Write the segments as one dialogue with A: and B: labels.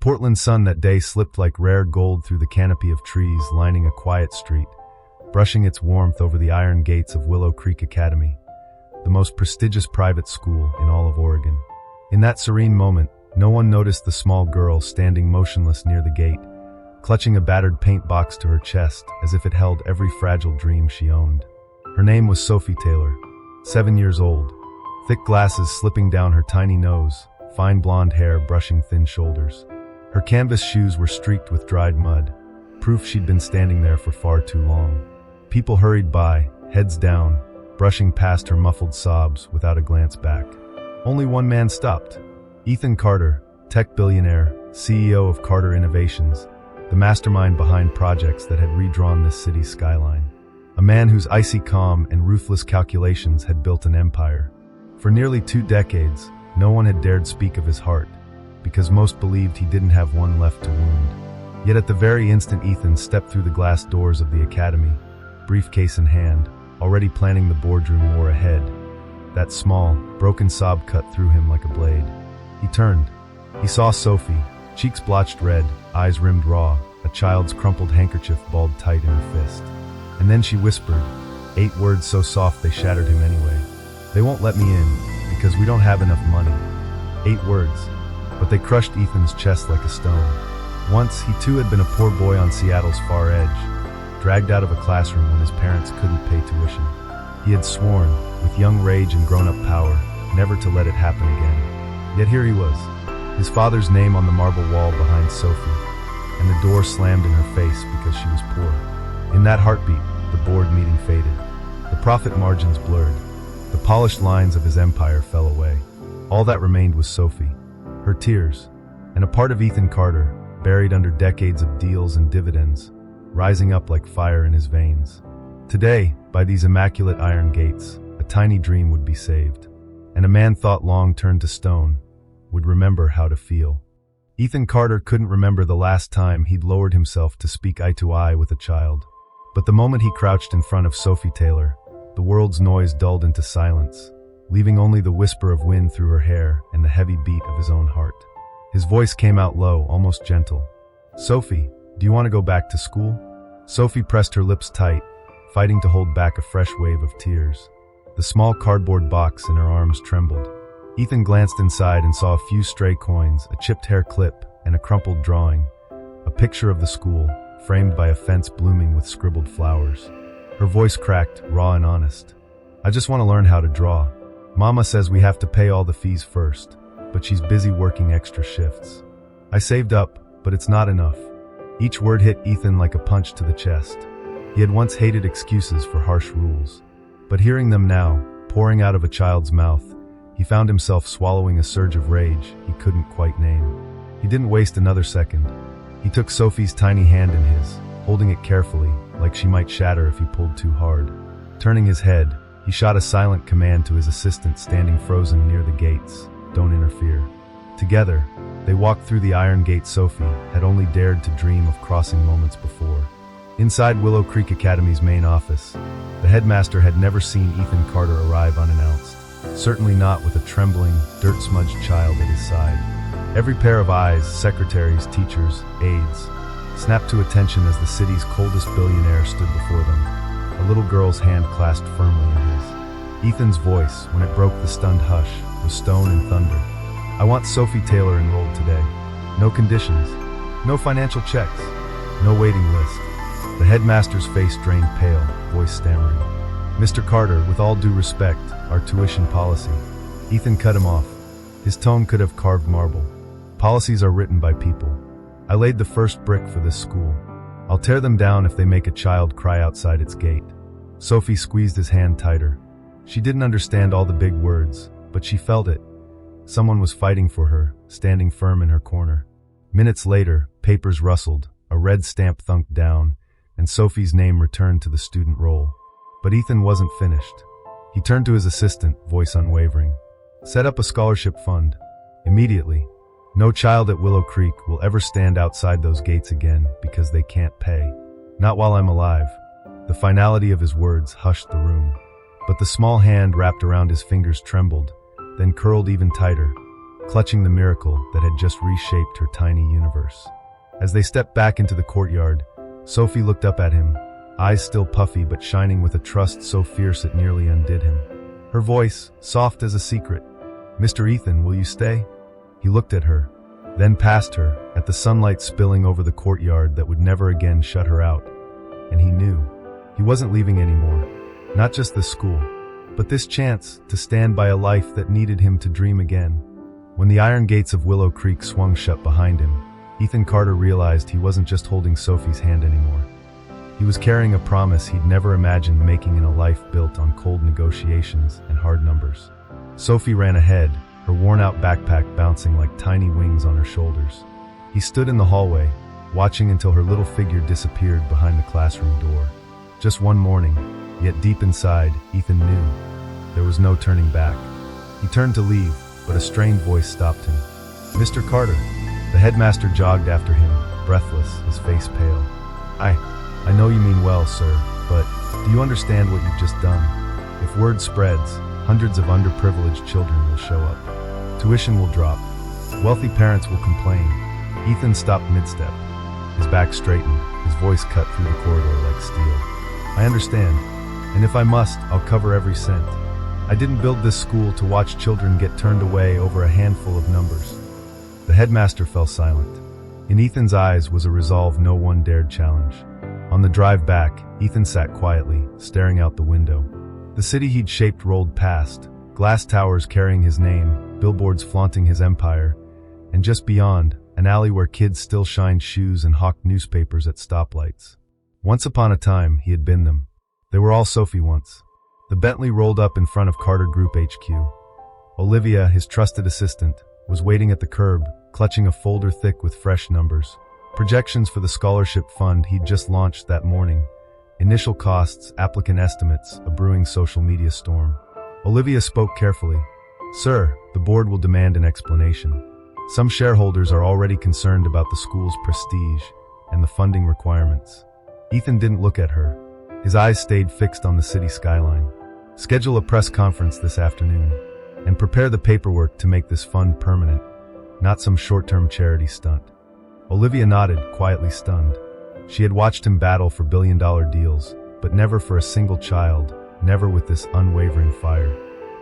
A: Portland sun that day slipped like rare gold through the canopy of trees lining a quiet street, brushing its warmth over the iron gates of Willow Creek Academy, the most prestigious private school in all of Oregon. In that serene moment, no one noticed the small girl standing motionless near the gate, clutching a battered paint box to her chest as if it held every fragile dream she owned. Her name was Sophie Taylor, 7 years old, thick glasses slipping down her tiny nose, fine blonde hair brushing thin shoulders. Her canvas shoes were streaked with dried mud, proof she'd been standing there for far too long. People hurried by, heads down, brushing past her muffled sobs without a glance back. Only one man stopped. Ethan Carter, tech billionaire, CEO of Carter Innovations, the mastermind behind projects that had redrawn this city's skyline. A man whose icy calm and ruthless calculations had built an empire. For nearly 2 decades, no one had dared speak of his heart, because most believed he didn't have one left to wound. Yet at the very instant Ethan stepped through the glass doors of the academy, briefcase in hand, already planning the boardroom war ahead, that small, broken sob cut through him like a blade. He turned. He saw Sophie, cheeks blotched red, eyes rimmed raw, a child's crumpled handkerchief balled tight in her fist. And then she whispered, 8 words so soft they shattered him anyway. "They won't let me in, because we don't have enough money." 8 words, but they crushed Ethan's chest like a stone. Once, he too had been a poor boy on Seattle's far edge, dragged out of a classroom when his parents couldn't pay tuition. He had sworn, with young rage and grown-up power, never to let it happen again. Yet here he was, his father's name on the marble wall behind Sophie, and the door slammed in her face because she was poor. In that heartbeat, the board meeting faded. The profit margins blurred. The polished lines of his empire fell away. All that remained was Sophie, her tears, and a part of Ethan Carter, buried under decades of deals and dividends, rising up like fire in his veins. Today, by these immaculate iron gates, a tiny dream would be saved, and a man thought long turned to stone would remember how to feel. Ethan Carter couldn't remember the last time he'd lowered himself to speak eye to eye with a child. But the moment he crouched in front of Sophie Taylor, the world's noise dulled into silence, leaving only the whisper of wind through her hair and the heavy beat of his own heart. His voice came out low, almost gentle. "Sophie, do you want to go back to school?" Sophie pressed her lips tight, fighting to hold back a fresh wave of tears. The small cardboard box in her arms trembled. Ethan glanced inside and saw a few stray coins, a chipped hair clip, and a crumpled drawing, a picture of the school, framed by a fence blooming with scribbled flowers. Her voice cracked, raw and honest. "I just want to learn how to draw. Mama says we have to pay all the fees first, but she's busy working extra shifts. I saved up, but it's not enough." Each word hit Ethan like a punch to the chest. He had once hated excuses for harsh rules, but hearing them now, pouring out of a child's mouth, he found himself swallowing a surge of rage he couldn't quite name. He didn't waste another second. He took Sophie's tiny hand in his, holding it carefully, like she might shatter if he pulled too hard. Turning his head, he shot a silent command to his assistant standing frozen near the gates, "Don't interfere." Together, they walked through the iron gate Sophie had only dared to dream of crossing moments before. Inside Willow Creek Academy's main office, the headmaster had never seen Ethan Carter arrive unannounced, certainly not with a trembling, dirt-smudged child at his side. Every pair of eyes, secretaries, teachers, aides, snapped to attention as the city's coldest billionaire stood before them, a little girl's hand clasped firmly in his. Ethan's voice, when it broke the stunned hush, was stone and thunder. "I want Sophie Taylor enrolled today. No conditions, no financial checks, no waiting list." The headmaster's face drained pale, voice stammering. "Mr. Carter, with all due respect, our tuition policy." Ethan cut him off. His tone could have carved marble. "Policies are written by people. I laid the first brick for this school. I'll tear them down if they make a child cry outside its gate." Sophie squeezed his hand tighter. She didn't understand all the big words, but she felt it. Someone was fighting for her, standing firm in her corner. Minutes later, papers rustled, a red stamp thunked down, and Sophie's name returned to the student roll. But Ethan wasn't finished. He turned to his assistant, voice unwavering. "Set up a scholarship fund. Immediately. No child at Willow Creek will ever stand outside those gates again because they can't pay. Not while I'm alive." The finality of his words hushed the room. But the small hand wrapped around his fingers trembled, then curled even tighter. clutching the miracle that had just reshaped her tiny universe. As they stepped back into the courtyard, Sophie looked up at him, eyes still puffy but shining with a trust so fierce it nearly undid him. Her voice, soft as a secret. "Mr. Ethan, will you stay?" He looked at her, then past her, at the sunlight spilling over the courtyard that would never again shut her out. And he knew. He wasn't leaving anymore. Not just this school, but this chance to stand by a life that needed him to dream again. When the iron gates of Willow Creek swung shut behind him, Ethan Carter realized he wasn't just holding Sophie's hand anymore. He was carrying a promise he'd never imagined making in a life built on cold negotiations and hard numbers. Sophie ran ahead, her worn-out backpack bouncing like tiny wings on her shoulders. He stood in the hallway, watching until her little figure disappeared behind the classroom door. Just one morning, yet deep inside, Ethan knew. There was no turning back. He turned to leave, but a strained voice stopped him. "Mr. Carter." The headmaster jogged after him, breathless, his face pale. I know you mean well, sir, but do you understand what you've just done? If word spreads, hundreds of underprivileged children will show up. Tuition will drop. Wealthy parents will complain. Ethan stopped mid-step. His back straightened, his voice cut through the corridor like steel. "I understand, and if I must, I'll cover every cent. I didn't build this school to watch children get turned away over a handful of numbers." The headmaster fell silent. In Ethan's eyes was a resolve no one dared challenge. On the drive back, Ethan sat quietly, staring out the window. The city he'd shaped rolled past, glass towers carrying his name, billboards flaunting his empire, and just beyond, an alley where kids still shined shoes and hawked newspapers at stoplights. Once upon a time, he had been them. They were all Sophie once. The Bentley rolled up in front of Carter Group HQ. Olivia, his trusted assistant, was waiting at the curb, clutching a folder thick with fresh numbers. Projections for the scholarship fund he'd just launched that morning. Initial costs, applicant estimates, a brewing social media storm. Olivia spoke carefully. "Sir, the board will demand an explanation. Some shareholders are already concerned about the school's prestige and the funding requirements." Ethan didn't look at her. His eyes stayed fixed on the city skyline. "Schedule a press conference this afternoon, and prepare the paperwork to make this fund permanent, not some short-term charity stunt." Olivia nodded, quietly stunned. She had watched him battle for billion-dollar deals, but never for a single child, never with this unwavering fire.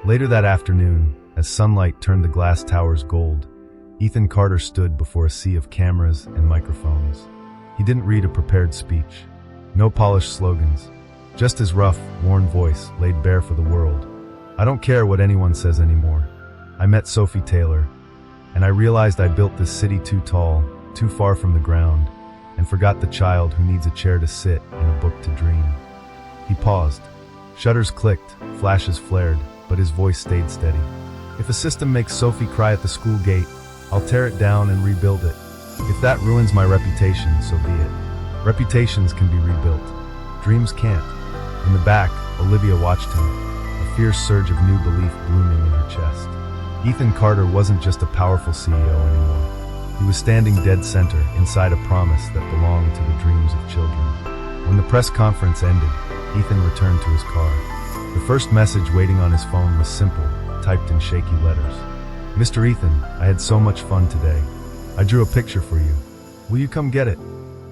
A: Later that afternoon, as sunlight turned the glass towers gold, Ethan Carter stood before a sea of cameras and microphones. He didn't read a prepared speech. No polished slogans. Just his rough, worn voice laid bare for the world. "I don't care what anyone says anymore. I met Sophie Taylor, and I realized I built this city too tall, too far from the ground, and forgot the child who needs a chair to sit and a book to dream." He paused. Shutters clicked, flashes flared, but his voice stayed steady. "If a system makes Sophie cry at the school gate, I'll tear it down and rebuild it. If that ruins my reputation, so be it. Reputations can be rebuilt. Dreams can't." In the back, Olivia watched him, a fierce surge of new belief blooming in her chest. Ethan Carter wasn't just a powerful CEO anymore. He was standing dead center inside a promise that belonged to the dreams of children. When the press conference ended, Ethan returned to his car. The first message waiting on his phone was simple, typed in shaky letters. "Mr. Ethan, I had so much fun today. I drew a picture for you. Will you come get it?"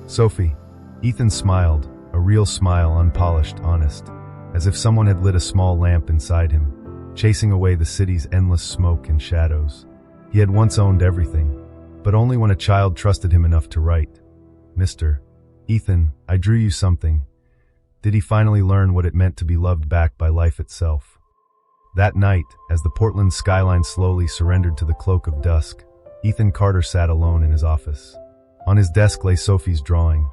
A: "Sophie." Ethan smiled, a real smile, unpolished, honest, as if someone had lit a small lamp inside him, chasing away the city's endless smoke and shadows. He had once owned everything, but only when a child trusted him enough to write. "Mr. Ethan, I drew you something." Did he finally learn what it meant to be loved back by life itself? That night, as the Portland skyline slowly surrendered to the cloak of dusk, Ethan Carter sat alone in his office. On his desk lay Sophie's drawing,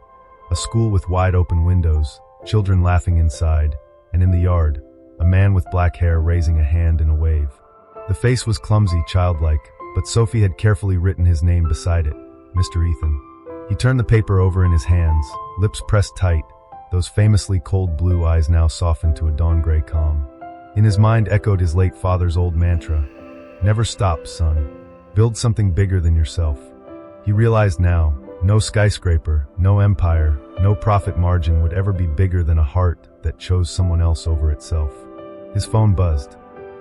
A: a school with wide-open windows, children laughing inside, and in the yard, a man with black hair raising a hand in a wave. The face was clumsy, childlike, but Sophie had carefully written his name beside it, Mr. Ethan. He turned the paper over in his hands, lips pressed tight, those famously cold blue eyes now softened to a dawn-gray calm. In his mind echoed his late father's old mantra, "Never stop, son. Build something bigger than yourself." He realized now, no skyscraper, no empire, no profit margin would ever be bigger than a heart that chose someone else over itself. His phone buzzed.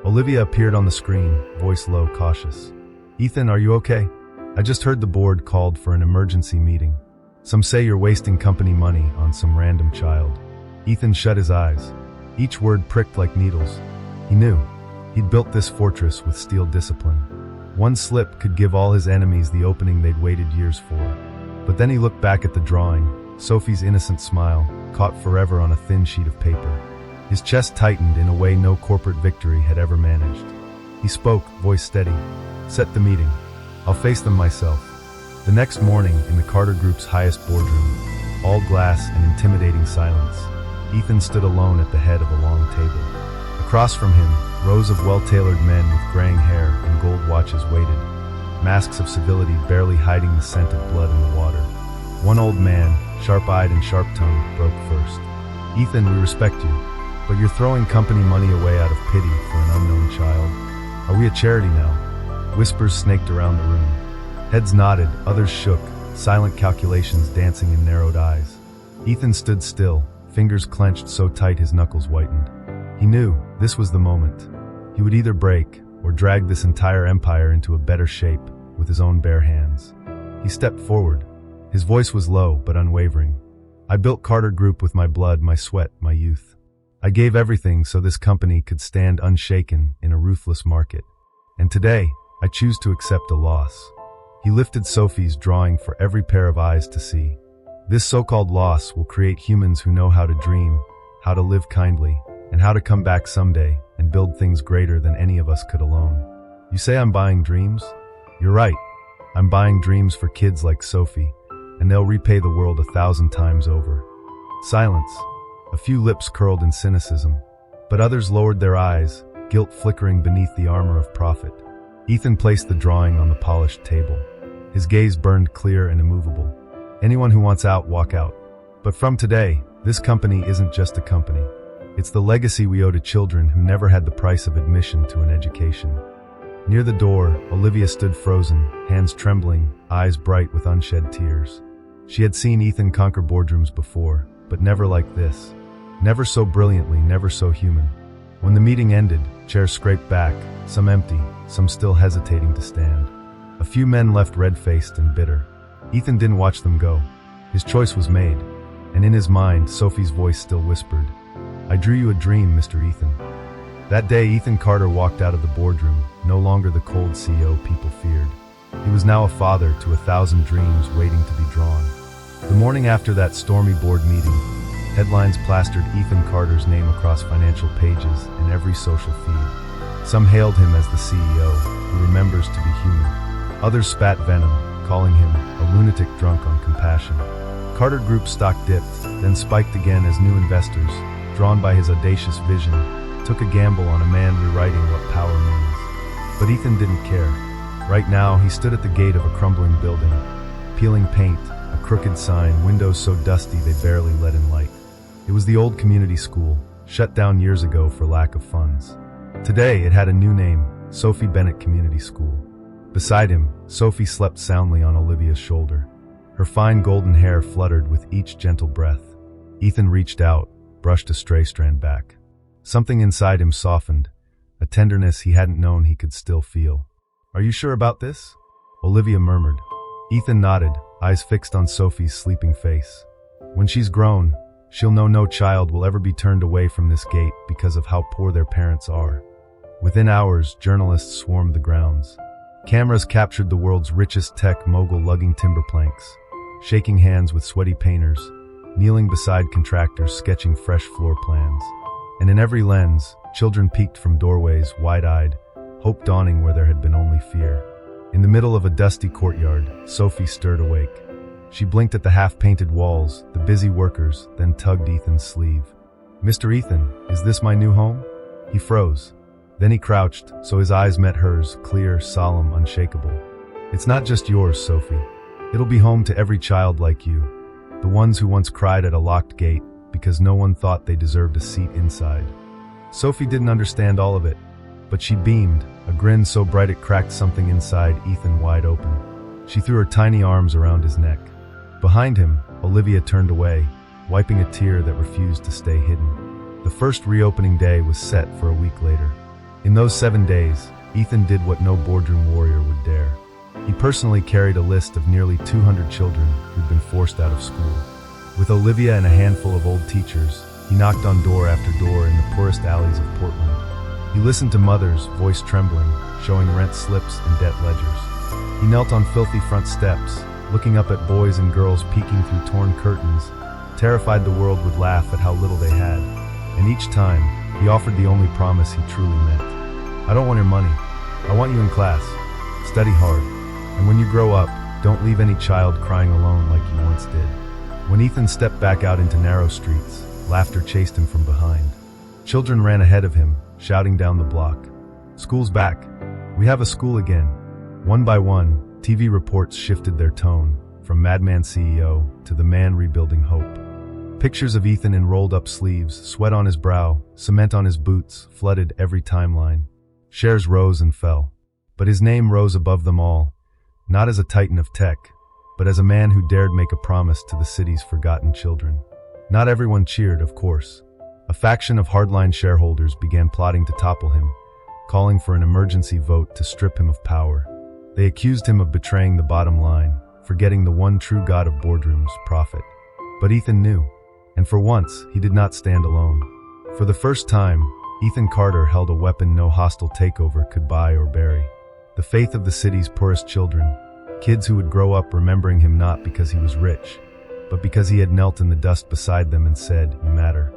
A: Olivia appeared on the screen, voice low, cautious. Ethan, are you okay? I just heard the board called for an emergency meeting. Some say you're wasting company money on some random child. Ethan shut his eyes. Each word pricked like needles. He knew. He'd built this fortress with steel discipline. One slip could give all his enemies the opening they'd waited years for. But then he looked back at the drawing, Sophie's innocent smile, caught forever on a thin sheet of paper. His chest tightened in a way no corporate victory had ever managed. He spoke, voice steady. Set the meeting. I'll face them myself. The next morning, in the Carter Group's highest boardroom, all glass and intimidating silence, Ethan stood alone at the head of a long table. Across from him, rows of well-tailored men with graying hair and gold watches waited, masks of civility barely hiding the scent of blood in the water. One old man, sharp-eyed and sharp-tongued, broke first. Ethan, we respect you, but you're throwing company money away out of pity for an unknown child. Are we a charity now? Whispers snaked around the room. Heads nodded, others shook, silent calculations dancing in narrowed eyes. Ethan stood still, fingers clenched so tight his knuckles whitened. He knew this was the moment. He would either break or drag this entire empire into a better shape with his own bare hands. He stepped forward. His voice was low but unwavering. I built Carter Group with my blood, my sweat, my youth. I gave everything so this company could stand unshaken in a ruthless market. And today, I choose to accept a loss. He lifted Sophie's drawing for every pair of eyes to see. This so-called loss will create humans who know how to dream, how to live kindly, and how to come back someday and build things greater than any of us could alone. You say I'm buying dreams? You're right. I'm buying dreams for kids like Sophie, and they'll repay the world 1,000 times over. Silence. A few lips curled in cynicism, but others lowered their eyes, guilt flickering beneath the armor of profit. Ethan placed the drawing on the polished table. His gaze burned clear and immovable. Anyone who wants out, walk out. But from today, this company isn't just a company. It's the legacy we owe to children who never had the price of admission to an education. Near the door, Olivia stood frozen, hands trembling, eyes bright with unshed tears. She had seen Ethan conquer boardrooms before, but never like this. Never so brilliantly, never so human. When the meeting ended, chairs scraped back, some empty, some still hesitating to stand. A few men left red-faced and bitter. Ethan didn't watch them go. His choice was made, and in his mind, Sophie's voice still whispered, I drew you a dream, Mr. Ethan. That day, Ethan Carter walked out of the boardroom, no longer the cold CEO people feared. He was now a father to 1,000 dreams waiting to be drawn. The morning after that stormy board meeting, headlines plastered Ethan Carter's name across financial pages and every social feed. Some hailed him as the CEO, who remembers to be human. Others spat venom, calling him a lunatic drunk on compassion. Carter Group stock dipped, then spiked again as new investors, drawn by his audacious vision, took a gamble on a man rewriting what power means. But Ethan didn't care. Right now, he stood at the gate of a crumbling building, peeling paint, a crooked sign, windows so dusty they barely let in light. It was the old community school, shut down years ago for lack of funds. Today, it had a new name, Sophie Bennett Community School. Beside him, Sophie slept soundly on Olivia's shoulder. Her fine golden hair fluttered with each gentle breath. Ethan reached out, brushed a stray strand back. Something inside him softened, a tenderness he hadn't known he could still feel. Are you sure about this? Olivia murmured. Ethan nodded, eyes fixed on Sophie's sleeping face. When she's grown, she'll know no child will ever be turned away from this gate because of how poor their parents are. Within hours, journalists swarmed the grounds. Cameras captured the world's richest tech mogul lugging timber planks, shaking hands with sweaty painters, kneeling beside contractors sketching fresh floor plans. And in every lens, children peeked from doorways, wide-eyed, hope dawning where there had been only fear. In the middle of a dusty courtyard, Sophie stirred awake. She blinked at the half-painted walls, the busy workers, then tugged Ethan's sleeve. Mr. Ethan, is this my new home? He froze. Then he crouched, so his eyes met hers, clear, solemn, unshakable. It's not just yours, Sophie. It'll be home to every child like you, the ones who once cried at a locked gate because no one thought they deserved a seat inside. Sophie didn't understand all of it, but she beamed, a grin so bright it cracked something inside Ethan wide open. She threw her tiny arms around his neck. Behind him, Olivia turned away, wiping a tear that refused to stay hidden. The first reopening day was set for a week later. In those 7 days, Ethan did what no boardroom warrior would dare. He personally carried a list of nearly 200 children who'd been forced out of school. With Olivia and a handful of old teachers, he knocked on door after door in the poorest alleys of Portland. He listened to mothers, voice trembling, showing rent slips and debt ledgers. He knelt on filthy front steps, looking up at boys and girls peeking through torn curtains, terrified the world would laugh at how little they had. And each time, he offered the only promise he truly meant. I don't want your money. I want you in class. Study hard. And when you grow up, don't leave any child crying alone like you once did. When Ethan stepped back out into narrow streets, laughter chased him from behind. Children ran ahead of him, shouting down the block. School's back. We have a school again. One by one, TV reports shifted their tone, from Madman CEO to the man rebuilding hope. Pictures of Ethan in rolled-up sleeves, sweat on his brow, cement on his boots, flooded every timeline. Shares rose and fell. But his name rose above them all, not as a titan of tech, but as a man who dared make a promise to the city's forgotten children. Not everyone cheered, of course. A faction of hardline shareholders began plotting to topple him, calling for an emergency vote to strip him of power. They accused him of betraying the bottom line, forgetting the one true god of boardrooms, profit. But Ethan knew, and for once, he did not stand alone. For the first time, Ethan Carter held a weapon no hostile takeover could buy or bury. The faith of the city's poorest children, kids who would grow up remembering him not because he was rich, but because he had knelt in the dust beside them and said, "You matter."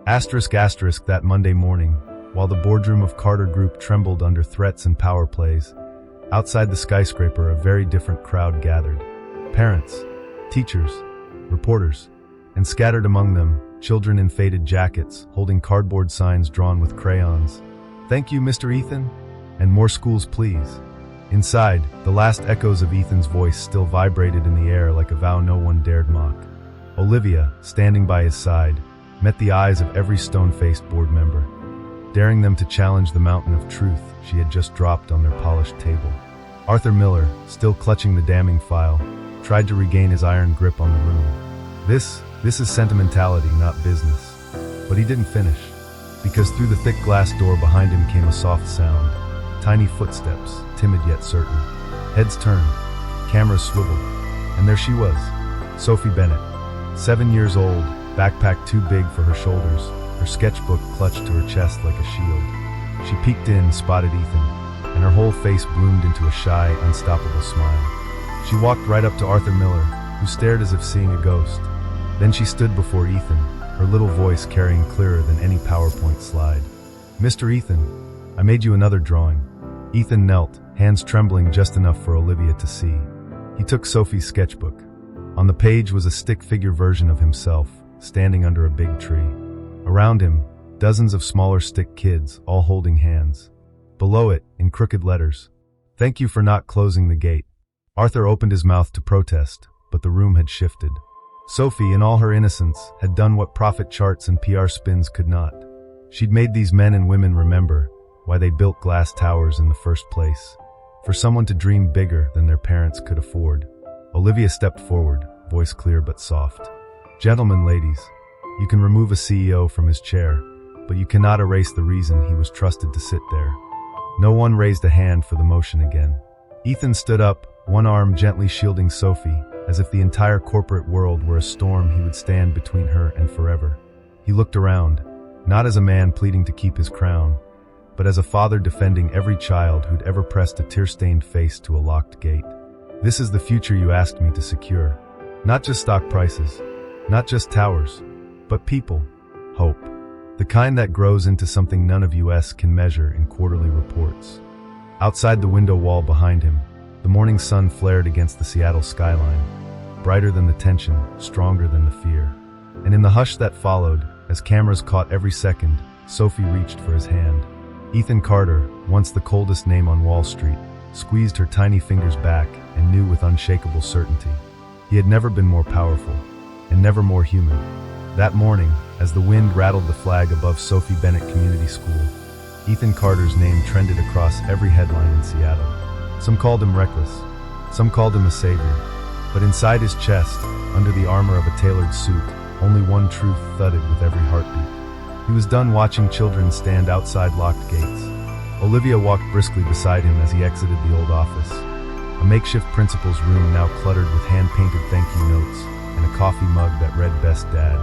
A: Asterisk asterisk that Monday morning, while the boardroom of Carter Group trembled under threats and power plays, outside the skyscraper a very different crowd gathered. Parents, teachers, reporters, and scattered among them, children in faded jackets, holding cardboard signs drawn with crayons. "Thank you, Mr. Ethan," and "More schools, please." Inside, the last echoes of Ethan's voice still vibrated in the air like a vow no one dared mock. Olivia, standing by his side, met the eyes of every stone-faced board member, daring them to challenge the mountain of truth she had just dropped on their polished table. Arthur Miller, still clutching the damning file, tried to regain his iron grip on the room. This is sentimentality, not business. But he didn't finish, because through the thick glass door behind him came a soft sound. Tiny footsteps, timid yet certain. Heads turned, cameras swiveled, and there she was, Sophie Bennett. 7 years old, backpack too big for her shoulders, her sketchbook clutched to her chest like a shield. She peeked in, spotted Ethan, and her whole face bloomed into a shy, unstoppable smile. She walked right up to Arthur Miller, who stared as if seeing a ghost. Then she stood before Ethan, her little voice carrying clearer than any PowerPoint slide. "Mr. Ethan, I made you another drawing." Ethan knelt, hands trembling just enough for Olivia to see. He took Sophie's sketchbook. On the page was a stick-figure version of himself, standing under a big tree. Around him, dozens of smaller stick kids, all holding hands. Below it, in crooked letters, "Thank you for not closing the gate." Arthur opened his mouth to protest, but the room had shifted. Sophie, in all her innocence, had done what profit charts and PR spins could not. She'd made these men and women remember why they built glass towers in the first place, for someone to dream bigger than their parents could afford. Olivia stepped forward, voice clear but soft. "Gentlemen, ladies, you can remove a CEO from his chair, but you cannot erase the reason he was trusted to sit there." No one raised a hand for the motion again. Ethan stood up, one arm gently shielding Sophie, as if the entire corporate world were a storm he would stand between her and forever. He looked around, not as a man pleading to keep his crown, but as a father defending every child who'd ever pressed a tear-stained face to a locked gate. "This is the future you asked me to secure. Not just stock prices, not just towers, but people, hope. The kind that grows into something none of us can measure in quarterly reports." Outside the window wall behind him, the morning sun flared against the Seattle skyline, brighter than the tension, stronger than the fear. And in the hush that followed, as cameras caught every second, Sophie reached for his hand. Ethan Carter, once the coldest name on Wall Street, squeezed her tiny fingers back and knew with unshakable certainty. He had never been more powerful, and never more human. That morning, as the wind rattled the flag above Sophie Bennett Community School, Ethan Carter's name trended across every headline in Seattle. Some called him reckless, some called him a savior, but inside his chest, under the armor of a tailored suit, only one truth thudded with every heartbeat. He was done watching children stand outside locked gates. Olivia walked briskly beside him as he exited the old office. A makeshift principal's room now cluttered with hand-painted thank you notes and a coffee mug that read "Best Dad,"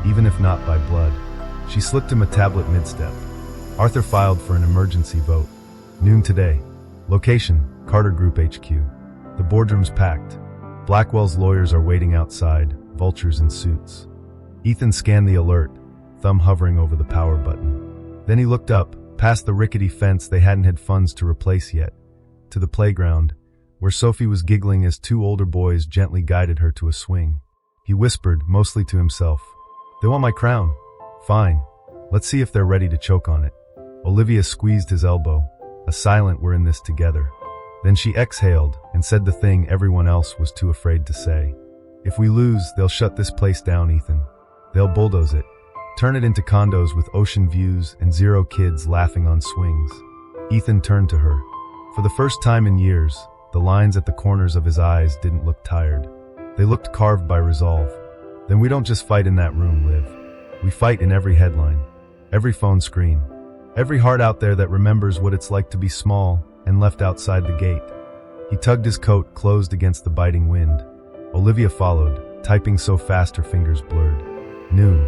A: even if not by blood. She slipped him a tablet mid-step. Arthur filed for an emergency vote. Noon today. Location, Carter Group HQ. The boardroom's packed. Blackwell's lawyers are waiting outside, vultures in suits. Ethan scanned the alert, thumb hovering over the power button. Then he looked up, past the rickety fence they hadn't had funds to replace yet, to the playground, where Sophie was giggling as two older boys gently guided her to a swing. He whispered, mostly to himself, "They want my crown. Fine. Let's see if they're ready to choke on it." Olivia squeezed his elbow, a silent "we're in this together." Then she exhaled and said the thing everyone else was too afraid to say. "If we lose, they'll shut this place down, Ethan. They'll bulldoze it. Turn it into condos with ocean views and 0 kids laughing on swings." Ethan turned to her. For the first time in years, the lines at the corners of his eyes didn't look tired. They looked carved by resolve. "Then we don't just fight in that room, Liv. We fight in every headline, every phone screen, every heart out there that remembers what it's like to be small and left outside the gate." He tugged his coat closed against the biting wind. Olivia followed, typing so fast her fingers blurred. Noon.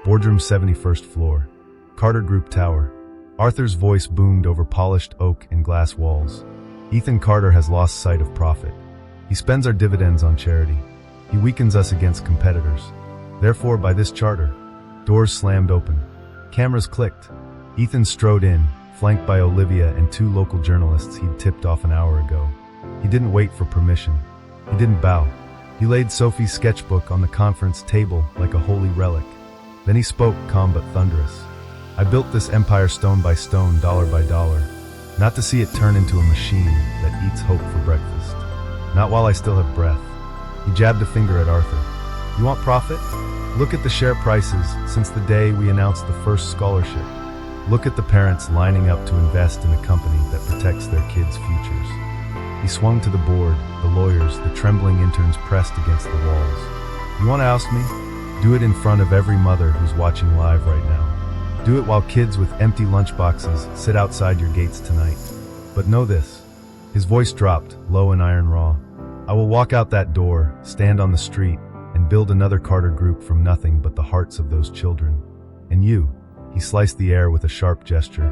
A: Boardroom 71st floor. Carter Group Tower. Arthur's voice boomed over polished oak and glass walls. "Ethan Carter has lost sight of profit. He spends our dividends on charity. He weakens us against competitors. Therefore, by this charter." Doors slammed open. Cameras clicked. Ethan strode in, flanked by Olivia and 2 local journalists he'd tipped off an hour ago. He didn't wait for permission. He didn't bow. He laid Sophie's sketchbook on the conference table like a holy relic. Then he spoke, calm but thunderous. "I built this empire stone by stone, dollar by dollar. Not to see it turn into a machine that eats hope for breakfast. Not while I still have breath." He jabbed a finger at Arthur. "You want profit? Look at the share prices since the day we announced the first scholarship. Look at the parents lining up to invest in a company that protects their kids' futures." He swung to the board, the lawyers, the trembling interns pressed against the walls. "You want to oust me? Do it in front of every mother who's watching live right now. Do it while kids with empty lunchboxes sit outside your gates tonight. But know this." His voice dropped, low and iron raw. "I will walk out that door, stand on the street, and build another Carter Group from nothing but the hearts of those children. And you," he sliced the air with a sharp gesture,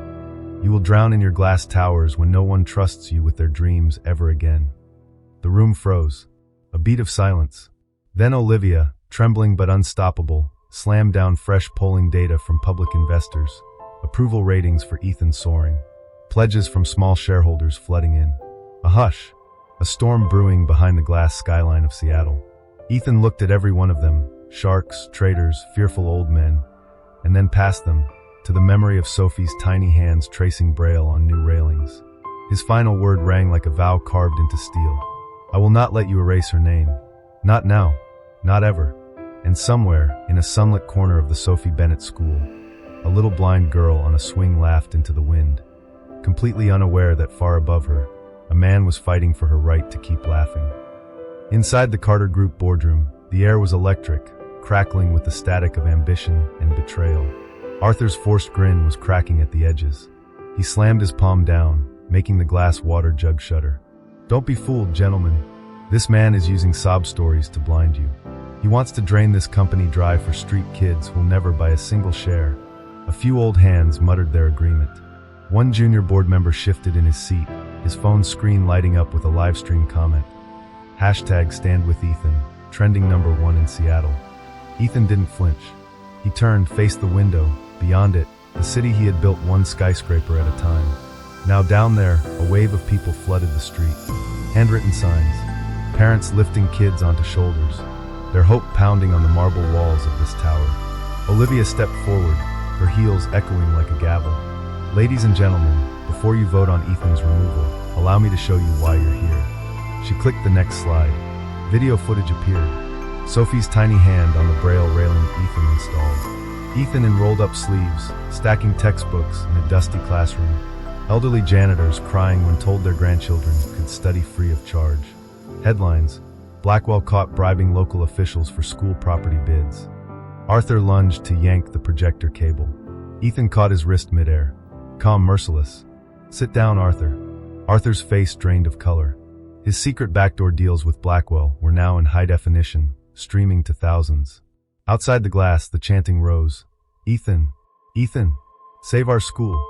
A: "you will drown in your glass towers when no one trusts you with their dreams ever again." The room froze. A beat of silence. Then Olivia, trembling but unstoppable, slammed down fresh polling data from public investors, approval ratings for Ethan soaring, pledges from small shareholders flooding in. A hush, a storm brewing behind the glass skyline of Seattle. Ethan looked at every one of them, sharks, traitors, fearful old men, and then past them, to the memory of Sophie's tiny hands tracing braille on new railings. His final word rang like a vow carved into steel. "I will not let you erase her name. Not now. Not ever." And somewhere, in a sunlit corner of the Sophie Bennett School, a little blind girl on a swing laughed into the wind, completely unaware that far above her, a man was fighting for her right to keep laughing. Inside the Carter Group boardroom, the air was electric, crackling with the static of ambition and betrayal. Arthur's forced grin was cracking at the edges. He slammed his palm down, making the glass water jug shudder. "Don't be fooled, gentlemen. This man is using sob stories to blind you. He wants to drain this company dry for street kids who'll never buy a single share." A few old hands muttered their agreement. One junior board member shifted in his seat, his phone screen lighting up with a live stream comment. #StandWithEthan, trending #1 in Seattle. Ethan didn't flinch. He turned, faced the window. Beyond it, the city he had built one skyscraper at a time. Now down there, a wave of people flooded the street. Handwritten signs. Parents lifting kids onto shoulders, their hope pounding on the marble walls of this tower. Olivia stepped forward, her heels echoing like a gavel. "Ladies and gentlemen, before you vote on Ethan's removal, allow me to show you why you're here." She clicked the next slide. Video footage appeared. Sophie's tiny hand on the braille railing Ethan installed. Ethan in rolled-up sleeves, stacking textbooks in a dusty classroom. Elderly janitors crying when told their grandchildren could study free of charge. Headlines: Blackwell caught bribing local officials for school property bids. Arthur lunged to yank the projector cable. Ethan caught his wrist midair. Calm, merciless. Sit down, Arthur. Arthur's face drained of color. His secret backdoor deals with Blackwell were now in high definition, streaming to thousands. Outside the glass, the chanting rose. Ethan, Ethan, save our school.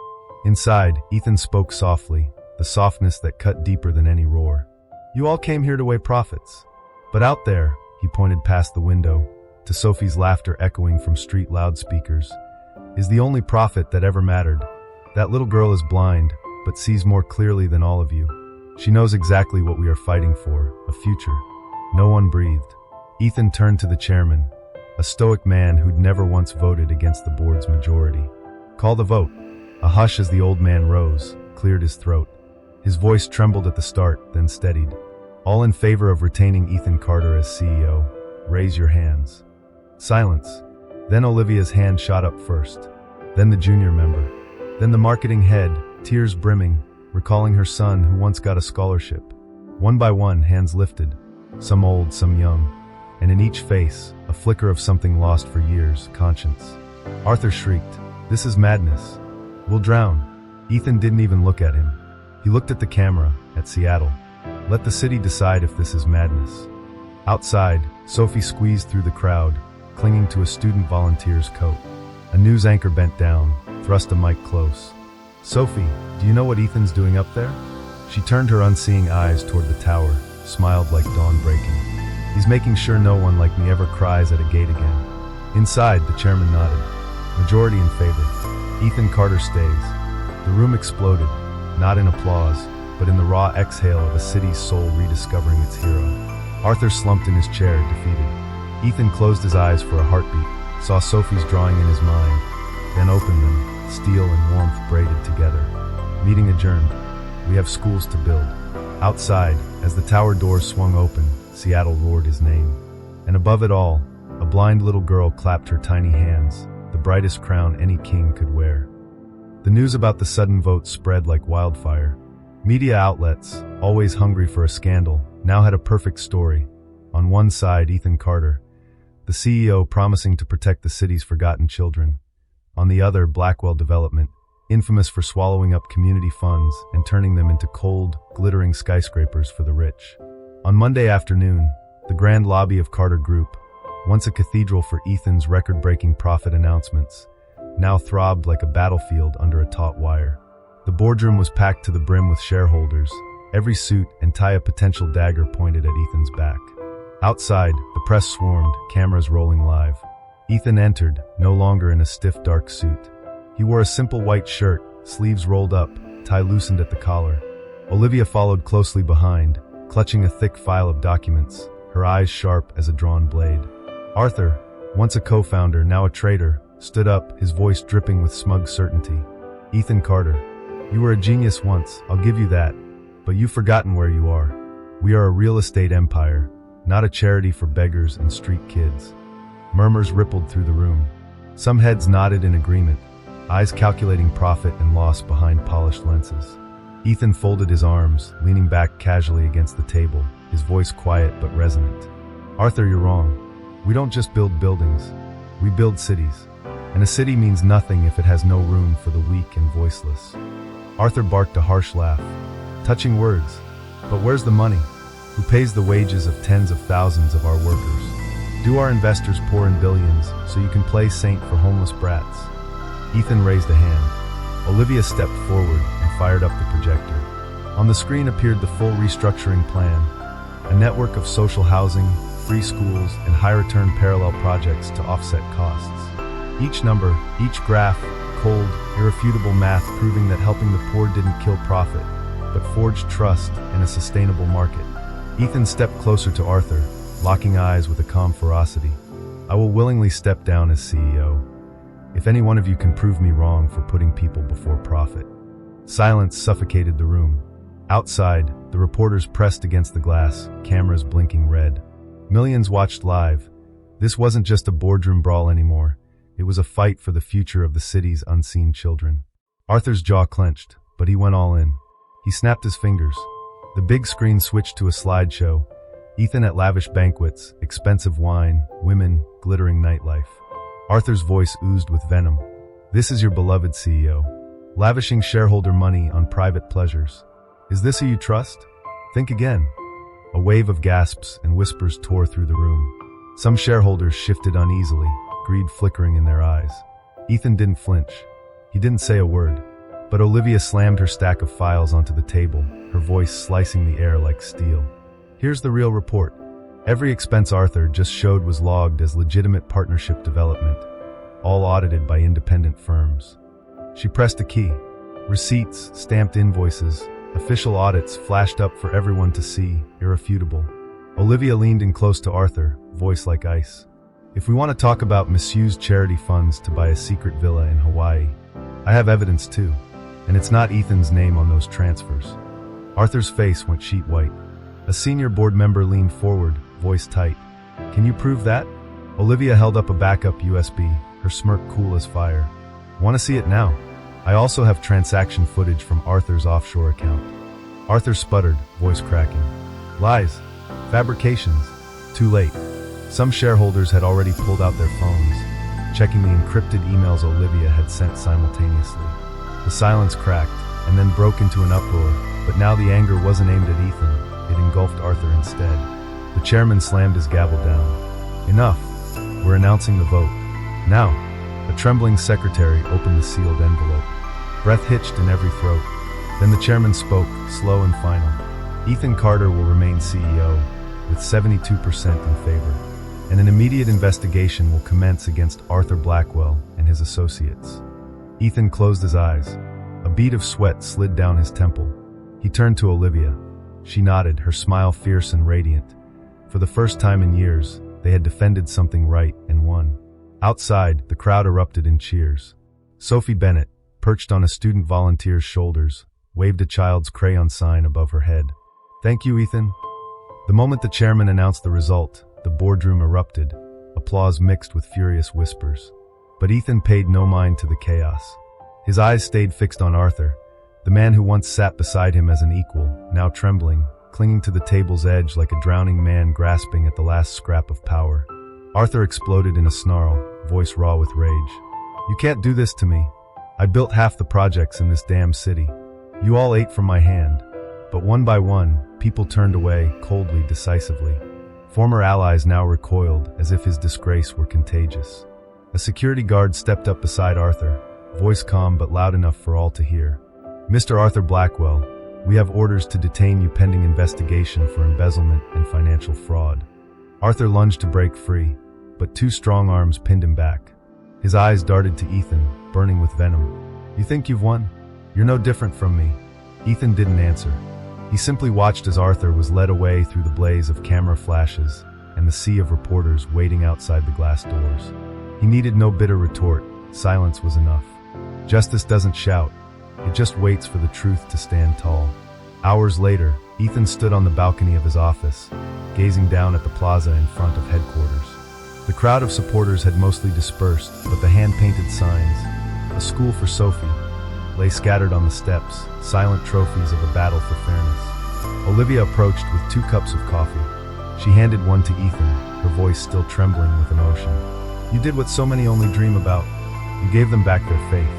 A: Inside, Ethan spoke softly, the softness that cut deeper than any roar. You all came here to weigh profits. But out there, he pointed past the window, to Sophie's laughter echoing from street loudspeakers, is the only profit that ever mattered. That little girl is blind, but sees more clearly than all of you. She knows exactly what we are fighting for, a future. No one breathed. Ethan turned to the chairman, a stoic man who'd never once voted against the board's majority. Call the vote. A hush as the old man rose, cleared his throat. His voice trembled at the start, then steadied. All in favor of retaining Ethan Carter as CEO, raise your hands. Silence. Then Olivia's hand shot up first. Then the junior member. Then the marketing head, tears brimming, recalling her son who once got a scholarship. One by one, hands lifted. Some old, some young. And in each face, a flicker of something lost for years, conscience. Arthur shrieked, "This is madness. We'll drown." Ethan didn't even look at him. He looked at the camera, at Seattle. Let the city decide if this is madness. Outside, Sophie squeezed through the crowd, clinging to a student volunteer's coat. A news anchor bent down, thrust a mic close. "Sophie, do you know what Ethan's doing up there?" She turned her unseeing eyes toward the tower, smiled like dawn breaking. "He's making sure no one like me ever cries at a gate again." Inside, the chairman nodded. Majority in favor. Ethan Carter stays. The room exploded, not in applause, but in the raw exhale of a city's soul rediscovering its hero. Arthur slumped in his chair, defeated. Ethan closed his eyes for a heartbeat, saw Sophie's drawing in his mind, then opened them, steel and warmth braided together. Meeting adjourned. We have schools to build. Outside, as the tower doors swung open, Seattle roared his name. And above it all, a blind little girl clapped her tiny hands, the brightest crown any king could wear. The news about the sudden vote spread like wildfire. Media outlets, always hungry for a scandal, now had a perfect story. On one side, Ethan Carter, the CEO promising to protect the city's forgotten children. On the other, Blackwell Development, infamous for swallowing up community funds and turning them into cold, glittering skyscrapers for the rich. On Monday afternoon, the grand lobby of Carter Group, once a cathedral for Ethan's record-breaking profit announcements, now throbbed like a battlefield under a taut wire. The boardroom was packed to the brim with shareholders, every suit and tie a potential dagger pointed at Ethan's back. Outside, the press swarmed, cameras rolling live. Ethan entered, no longer in a stiff dark suit. He wore a simple white shirt, sleeves rolled up, tie loosened at the collar. Olivia followed closely behind, clutching a thick file of documents, her eyes sharp as a drawn blade. Arthur, once a co-founder, now a traitor, stood up, his voice dripping with smug certainty. "Ethan Carter, you were a genius once, I'll give you that, but you've forgotten where you are. We are a real estate empire, not a charity for beggars and street kids." Murmurs rippled through the room. Some heads nodded in agreement, eyes calculating profit and loss behind polished lenses. Ethan folded his arms, leaning back casually against the table, his voice quiet but resonant. "Arthur, you're wrong. We don't just build buildings, we build cities. And a city means nothing if it has no room for the weak and voiceless." Arthur barked a harsh laugh. Touching words. But where's the money? Who pays the wages of tens of thousands of our workers? Do our investors pour in billions so you can play saint for homeless brats? Ethan raised a hand. Olivia stepped forward and fired up the projector. On the screen appeared the full restructuring plan, a network of social housing, free schools, and high-return parallel projects to offset costs. Each number, each graph, cold, irrefutable math proving that helping the poor didn't kill profit, but forged trust and a sustainable market. Ethan stepped closer to Arthur, locking eyes with a calm ferocity. "I will willingly step down as CEO, if any one of you can prove me wrong for putting people before profit." Silence suffocated the room. Outside, the reporters pressed against the glass, cameras blinking red. Millions watched live. This wasn't just a boardroom brawl anymore. It was a fight for the future of the city's unseen children. Arthur's jaw clenched, but he went all in. He snapped his fingers. The big screen switched to a slideshow. Ethan at lavish banquets, expensive wine, women, glittering nightlife. Arthur's voice oozed with venom. "This is your beloved CEO. lavishing shareholder money on private pleasures. Is this who you trust? Think again. A wave of gasps and whispers tore through the room. Some shareholders shifted uneasily, greed flickering in their eyes. Ethan didn't flinch. He didn't say a word. But Olivia slammed her stack of files onto the table, her voice slicing the air like steel. Here's the real report. Every expense Arthur just showed was logged as legitimate partnership development, all audited by independent firms. She pressed a key. Receipts, stamped invoices, official audits flashed up for everyone to see, irrefutable. Olivia leaned in close to Arthur, voice like ice. If we want to talk about misused charity funds to buy a secret villa in Hawaii, I have evidence too, and it's not Ethan's name on those transfers. Arthur's face went sheet white. A senior board member leaned forward, voice tight. Can you prove that? Olivia held up a backup USB, her smirk cool as fire. Want to see it now? I also have transaction footage from Arthur's offshore account. Arthur sputtered, voice cracking. Lies. Fabrications. Too late. Some shareholders had already pulled out their phones, checking the encrypted emails Olivia had sent simultaneously. The silence cracked, and then broke into an uproar, but now the anger wasn't aimed at Ethan, it engulfed Arthur instead. The chairman slammed his gavel down. Enough. We're announcing the vote. Now. A trembling secretary opened the sealed envelope. Breath hitched in every throat. Then the chairman spoke, slow and final. Ethan Carter will remain CEO, with 72% in favor, and an immediate investigation will commence against Arthur Blackwell and his associates. Ethan closed his eyes. A bead of sweat slid down his temple. He turned to Olivia. She nodded, her smile fierce and radiant. For the first time in years, they had defended something right and won. Outside, the crowd erupted in cheers. Sophie Bennett, perched on a student volunteer's shoulders, waved a child's crayon sign above her head. Thank you, Ethan. The moment the chairman announced the result, the boardroom erupted, applause mixed with furious whispers. But Ethan paid no mind to the chaos. His eyes stayed fixed on Arthur, the man who once sat beside him as an equal, now trembling, clinging to the table's edge like a drowning man grasping at the last scrap of power. Arthur exploded in a snarl, voice raw with rage. You can't do this to me. I built half the projects in this damn city. You all ate from my hand. But one by one, people turned away, coldly, decisively. Former allies now recoiled, as if his disgrace were contagious. A security guard stepped up beside Arthur, voice calm but loud enough for all to hear. Mr. Arthur Blackwell, we have orders to detain you pending investigation for embezzlement and financial fraud. Arthur lunged to break free, but two strong arms pinned him back. His eyes darted to Ethan, burning with venom. You think you've won? You're no different from me. Ethan didn't answer. He simply watched as Arthur was led away through the blaze of camera flashes and the sea of reporters waiting outside the glass doors. He needed no bitter retort. Silence was enough. Justice doesn't shout. It just waits for the truth to stand tall. Hours later, Ethan stood on the balcony of his office, gazing down at the plaza in front of headquarters. The crowd of supporters had mostly dispersed, but the hand-painted signs, "A school for Sophie," lay scattered on the steps, silent trophies of a battle for fairness. Olivia approached with 2 cups of coffee. She handed one to Ethan, her voice still trembling with emotion. You did what so many only dream about. You gave them back their faith.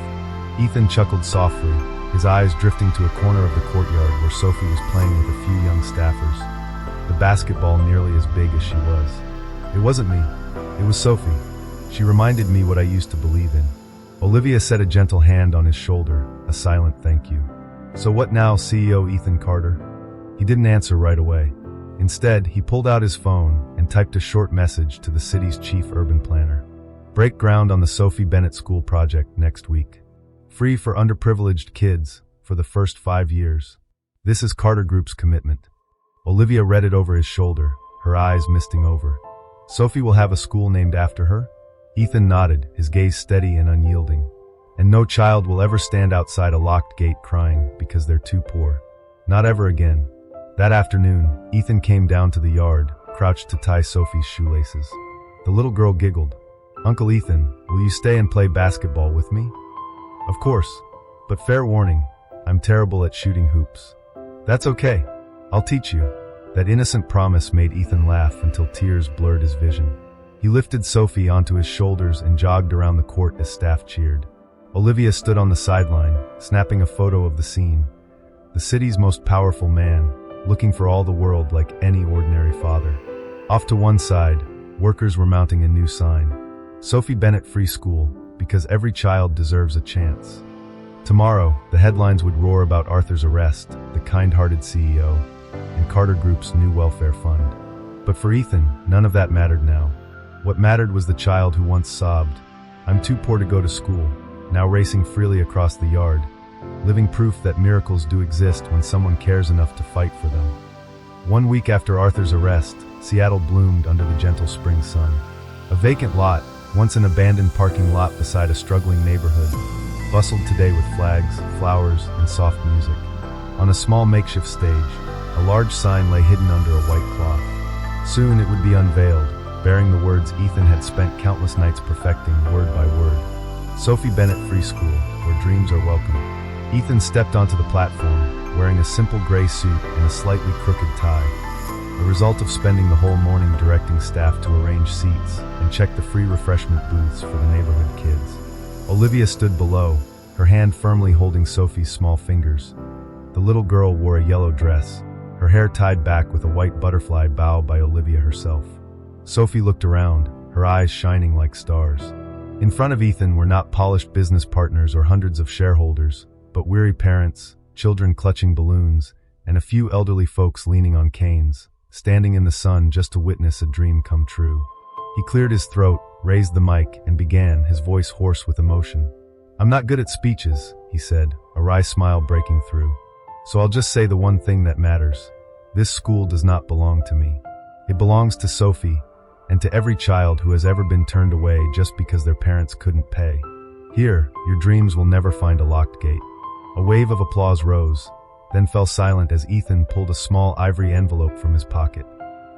A: Ethan chuckled softly, his eyes drifting to a corner of the courtyard where Sophie was playing with a few young staffers, the basketball nearly as big as she was. It wasn't me. It was Sophie. She reminded me what I used to believe in. Olivia set a gentle hand on his shoulder, a silent thank you. So what now, CEO Ethan Carter? He didn't answer right away. Instead, he pulled out his phone and typed a short message to the city's chief urban planner. Break ground on the Sophie Bennett School project next week. Free for underprivileged kids for the first 5 years. This is Carter Group's commitment. Olivia read it over his shoulder, her eyes misting over. Sophie will have a school named after her? Ethan nodded, his gaze steady and unyielding. And no child will ever stand outside a locked gate crying because they're too poor. Not ever again. That afternoon, Ethan came down to the yard, crouched to tie Sophie's shoelaces. The little girl giggled. Uncle Ethan, will you stay and play basketball with me? Of course, but fair warning, I'm terrible at shooting hoops. That's okay. I'll teach you. That innocent promise made Ethan laugh until tears blurred his vision. He lifted Sophie onto his shoulders and jogged around the court as staff cheered. Olivia stood on the sideline, snapping a photo of the scene. The city's most powerful man, looking for all the world like any ordinary father. Off to one side, workers were mounting a new sign. Sophie Bennett Free School, because every child deserves a chance. Tomorrow, the headlines would roar about Arthur's arrest, the kind-hearted CEO, and Carter Group's new welfare fund. But for Ethan, none of that mattered now. What mattered was the child who once sobbed, "I'm too poor to go to school," now racing freely across the yard, living proof that miracles do exist when someone cares enough to fight for them. 1 week after Arthur's arrest, Seattle bloomed under the gentle spring sun. A vacant lot, once an abandoned parking lot beside a struggling neighborhood, bustled today with flags, flowers, and soft music. On a small makeshift stage, a large sign lay hidden under a white cloth. Soon it would be unveiled, bearing the words Ethan had spent countless nights perfecting word by word. Sophie Bennett Free School, where dreams are welcome. Ethan stepped onto the platform, wearing a simple gray suit and a slightly crooked tie, the result of spending the whole morning directing staff to arrange seats and check the free refreshment booths for the neighborhood kids. Olivia stood below, her hand firmly holding Sophie's small fingers. The little girl wore a yellow dress, her hair tied back with a white butterfly bow by Olivia herself. Sophie looked around, her eyes shining like stars. In front of Ethan were not polished business partners or hundreds of shareholders, but weary parents, children clutching balloons, and a few elderly folks leaning on canes, standing in the sun just to witness a dream come true. He cleared his throat, raised the mic, and began, his voice hoarse with emotion. "I'm not good at speeches," he said, a wry smile breaking through. "So I'll just say the one thing that matters. This school does not belong to me. It belongs to Sophie, and to every child who has ever been turned away just because their parents couldn't pay. Here, your dreams will never find a locked gate." A wave of applause rose, then fell silent as Ethan pulled a small ivory envelope from his pocket.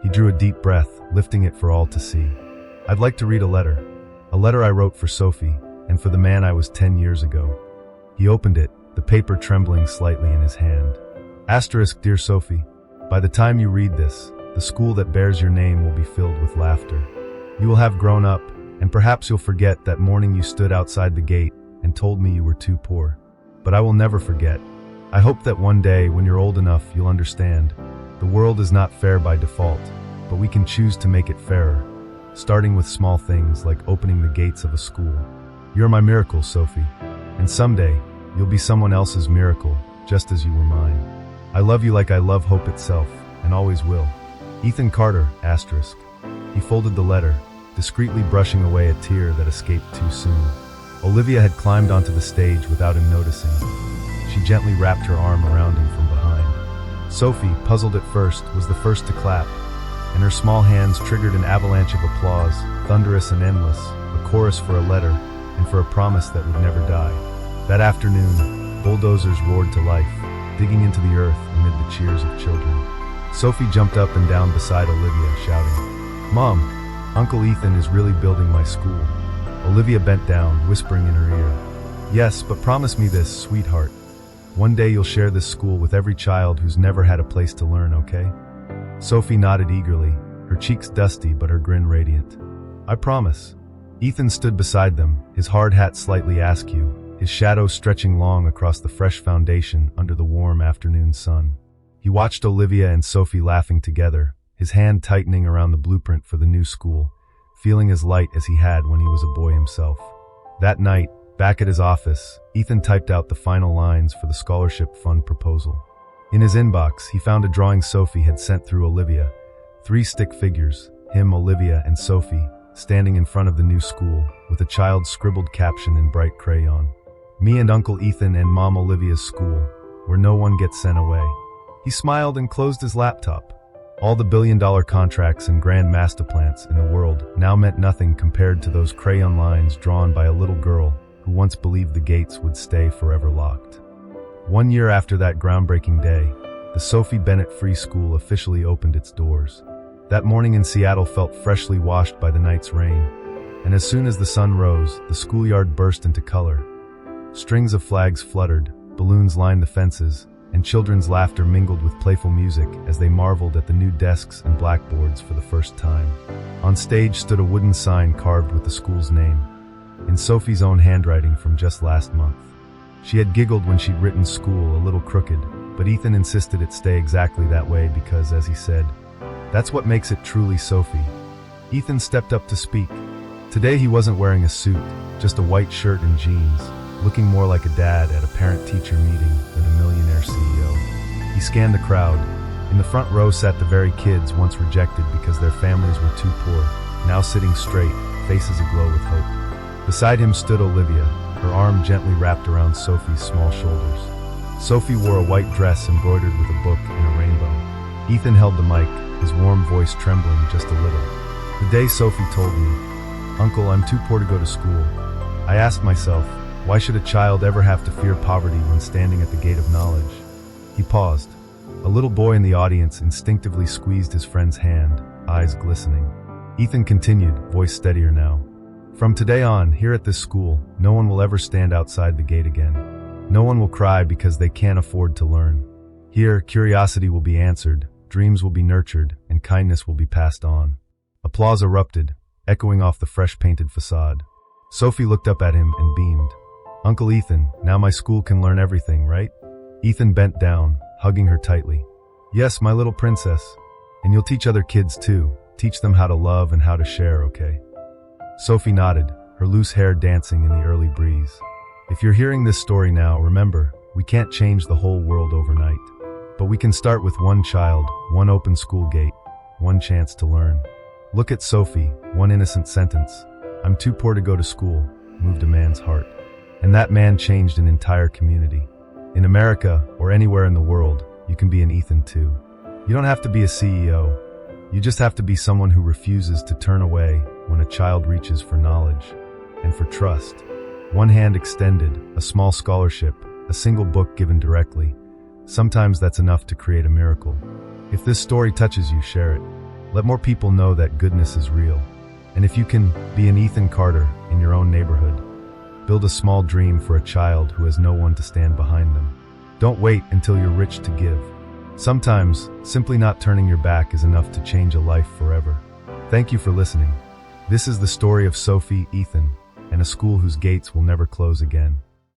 A: He drew a deep breath, lifting it for all to see. "I'd like to read a letter I wrote for Sophie, and for the man I was 10 years ago." He opened it, the paper trembling slightly in his hand. Asterisk, "Dear Sophie, by the time you read this, the school that bears your name will be filled with laughter. You will have grown up, and perhaps you'll forget that morning you stood outside the gate and told me you were too poor. But I will never forget. I hope that one day, when you're old enough, you'll understand. The world is not fair by default, but we can choose to make it fairer, starting with small things like opening the gates of a school. You're my miracle, Sophie, and someday, you'll be someone else's miracle, just as you were mine. I love you like I love hope itself, and always will. Ethan Carter, asterisk." He folded the letter, discreetly brushing away a tear that escaped too soon. Olivia had climbed onto the stage without him noticing. She gently wrapped her arm around him from behind. Sophie, puzzled at first, was the first to clap, and her small hands triggered an avalanche of applause, thunderous and endless, a chorus for a letter, and for a promise that would never die. That afternoon, bulldozers roared to life, digging into the earth amid the cheers of children. Sophie jumped up and down beside Olivia, shouting, "Mom, Uncle Ethan is really building my school." Olivia bent down, whispering in her ear, "Yes, but promise me this, sweetheart. One day you'll share this school with every child who's never had a place to learn, okay?" Sophie nodded eagerly, her cheeks dusty but her grin radiant. "I promise." Ethan stood beside them, his hard hat slightly askew, his shadow stretching long across the fresh foundation under the warm afternoon sun. He watched Olivia and Sophie laughing together, his hand tightening around the blueprint for the new school, feeling as light as he had when he was a boy himself. That night, back at his office, Ethan typed out the final lines for the scholarship fund proposal. In his inbox, he found a drawing Sophie had sent through Olivia, 3 stick figures, him, Olivia, and Sophie, standing in front of the new school, with a child's scribbled caption in bright crayon. "Me and Uncle Ethan and Mom Olivia's school, where no one gets sent away." He smiled and closed his laptop. All the billion-dollar contracts and grand master plans in the world now meant nothing compared to those crayon lines drawn by a little girl who once believed the gates would stay forever locked. 1 year after that groundbreaking day, the Sophie Bennett Free School officially opened its doors. That morning in Seattle felt freshly washed by the night's rain, and as soon as the sun rose, the schoolyard burst into color. Strings of flags fluttered, balloons lined the fences, and children's laughter mingled with playful music as they marveled at the new desks and blackboards for the first time. On stage stood a wooden sign carved with the school's name. in Sophie's own handwriting from just last month. She had giggled when she'd written school a little crooked, but Ethan insisted it stay exactly that way because, as he said, that's what makes it truly Sophie. Ethan stepped up to speak. Today he wasn't wearing a suit, just a white shirt and jeans, looking more like a dad at a parent-teacher meeting than a millionaire CEO. He scanned the crowd. In the front row sat the very kids once rejected because their families were too poor, now sitting straight, faces aglow with hope. Beside him stood Olivia, her arm gently wrapped around Sophie's small shoulders. Sophie wore a white dress embroidered with a book and a rainbow. Ethan held the mic, his warm voice trembling just a little. The day Sophie told me, "Uncle, I'm too poor to go to school," I asked myself, why should a child ever have to fear poverty when standing at the gate of knowledge? He paused. A little boy in the audience instinctively squeezed his friend's hand, eyes glistening. Ethan continued, voice steadier now. "From today on, here at this school, no one will ever stand outside the gate again. No one will cry because they can't afford to learn. Here, curiosity will be answered, dreams will be nurtured, and kindness will be passed on." Applause erupted, echoing off the fresh-painted facade. Sophie looked up at him and beamed. "Uncle Ethan, now my school can learn everything, right?" Ethan bent down, hugging her tightly. "Yes, my little princess. And you'll teach other kids too. Teach them how to love and how to share, okay?" Sophie nodded, her loose hair dancing in the early breeze. If you're hearing this story now, remember, we can't change the whole world overnight. But we can start with one child, one open school gate, one chance to learn. Look at Sophie, one innocent sentence. "I'm too poor to go to school," moved a man's heart. And that man changed an entire community. In America, or anywhere in the world, you can be an Ethan too. You don't have to be a CEO. You just have to be someone who refuses to turn away when a child reaches for knowledge and for trust. One hand extended, a small scholarship, a single book given directly. Sometimes that's enough to create a miracle. If this story touches you, share it. Let more people know that goodness is real. And if you can, be an Ethan Carter in your own neighborhood. Build a small dream for a child who has no one to stand behind them. Don't wait until you're rich to give. Sometimes, simply not turning your back is enough to change a life forever. Thank you for listening. This is the story of Sophie, Ethan, and a school whose gates will never close again.